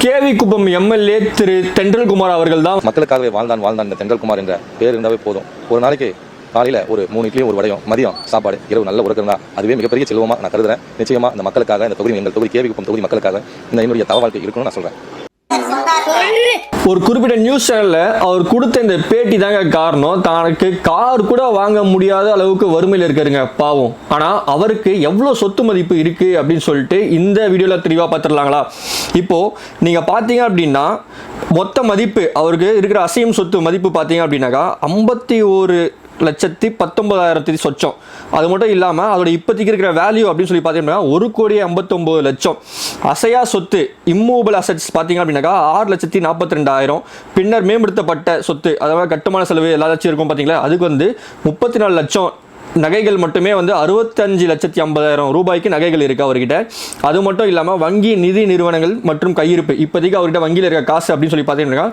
KV குப்பம் MLA திரு தென்றல்குமார் அவர்கள் தான் மக்களுக்காகவே வாழ்ந்தான் இந்த தென்றல்குமார் என்ற பேர் இருந்தாவே போதும். ஒரு நாளைக்கு காலையில ஒரு 3 இட்லியும் ஒரு வடையும், மதியம் சாப்பாடு, இரவு நல்ல உறக்கம் தான் அதுவே மிகப்பெரிய செல்வமா நான் கருதுறேன். நிச்சயமா இந்த மக்களுக்காக, இந்த தொகுதி, எங்கள் தொகுதி கேவி குப்பம் தொகுதி மக்களுக்காக இந்த என்னுடைய தவ வாழ்க்கை இருக்கணும்னு நான் சொல்றேன். ஒரு குறிப்பிட்ட நியூஸ் சேனல்ல அவர் கொடுத்த இந்த பேட்டி தாங்க காரணம். தனக்கு கார் கூட வாங்க முடியாத அளவுக்கு வறுமையில் இருக்காருங்க பாவம். ஆனா அவருக்கு எவ்வளவு சொத்து மதிப்பு இருக்கு அப்படின்னு சொல்லிட்டு இந்த வீடியோல தெளிவா பார்த்துடலாங்களா? இப்போ நீங்க பாத்தீங்க அப்படின்னா மொத்த மதிப்பு அவருக்கு இருக்கிற அசையும் சொத்து மதிப்பு பாத்தீங்க அப்படின்னாக்கா 51,19,000 சொச்சம். அது மட்டும் இல்லாமல் அதோட இப்போதைக்கு இருக்கிற வேல்யூ அப்படின்னு சொல்லி பார்த்தீங்கன்னா 1,59,00,000. அசையா சொத்து இம்மூவபிள் அசட்ஸ் பார்த்தீங்க அப்படின்னாக்கா 6,42,000. பின்னர் மேம்படுத்தப்பட்ட சொத்து, அதாவது கட்டுமான செலவு எல்லாச்சும் இருக்கும் பார்த்தீங்களா, அதுக்கு வந்து 34 லட்சம். நகைகள் மட்டுமே வந்து 65,50,000 ரூபாய்க்கு நகைகள் இருக்குது அவர்கிட்ட. அது மட்டும் இல்லாமல் வங்கி, நிதி நிறுவனங்கள் மற்றும் கையிருப்பு இப்போதைக்கு அவர்கிட்ட வங்கியில் இருக்க காசு அப்படின்னு சொல்லி பார்த்தீங்கன்னா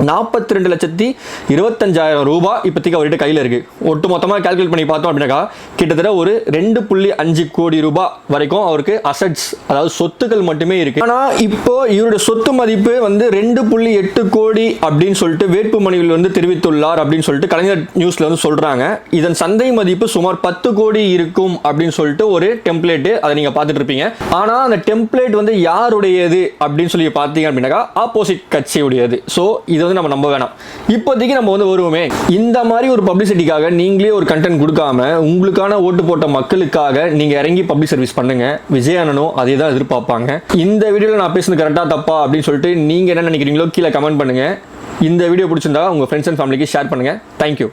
42,25,000 ரூபாய் இப்போதைக்கு அவர்கிட்ட கையில் இருக்குது. ஒட்டு மொத்தமாக கால்குலேட் பண்ணி பார்த்தோம் அப்படின்னாக்கா கிட்டத்தட்ட ஒரு 2.5 கோடி ரூபாய் வரைக்கும் அவருக்கு அசட்ஸ், அதாவது சொத்துக்கள் மட்டுமே இருக்குது. ஆனால் இப்போ இவருடைய சொத்து மதிப்பு வந்து 2.8 கோடி அப்படின்னு சொல்லிட்டு வேட்புமனுவில் வந்து தெரிவித்துள்ளார் அப்படின்னு சொல்லிட்டு கலைஞர் நியூஸில் வந்து சொல்கிறாங்க. இதன் சந்தை மதிப்பு சுமார் 10 கோடி இருக்கும் அப்படின்னு சொல்லிட்டு ஒரு டெம்ப்ளேட்டு, அதை நீங்கள் பார்த்துட்டு இருப்பீங்க. ஆனால் அந்த டெம்ப்ளேட் வந்து யாருடையது அப்படின்னு சொல்லி பார்த்தீங்க அப்படின்னாக்கா ஆப்போசிட் கட்சியுடையது. ஸோ இது வந்து நம்ம நம்ப வேணாம். இப்போதைக்கு நம்ம வந்து வருவோமே, இந்த மாதிரி ஒரு பப்ளிசிட்டிக்காக நீங்களே ஒரு கண்டென்ட் கொடுக்காம உங்களுக்கான ஓட்டு போட்ட மக்களுக்காக நீங்க இறங்கி பப்ளிக் சர்வீஸ் பண்ணுங்க. விஜய் அண்ணனும் அதே தான் எதிர்பார்ப்பாங்க. இந்த வீடியோவில் நான் பேசுறது கரெக்டா தப்பா அப்படின்னு சொல்லிட்டு நீங்க என்ன நினைக்கிறீங்களோ கீழே கமெண்ட் பண்ணுங்க. இந்த வீடியோ பிடிச்சிருந்தா உங்க ஃப்ரெண்ட்ஸ் அண்ட் ஃபேமிலிக்கு ஷேர் பண்ணுங்க. தேங்க்யூ.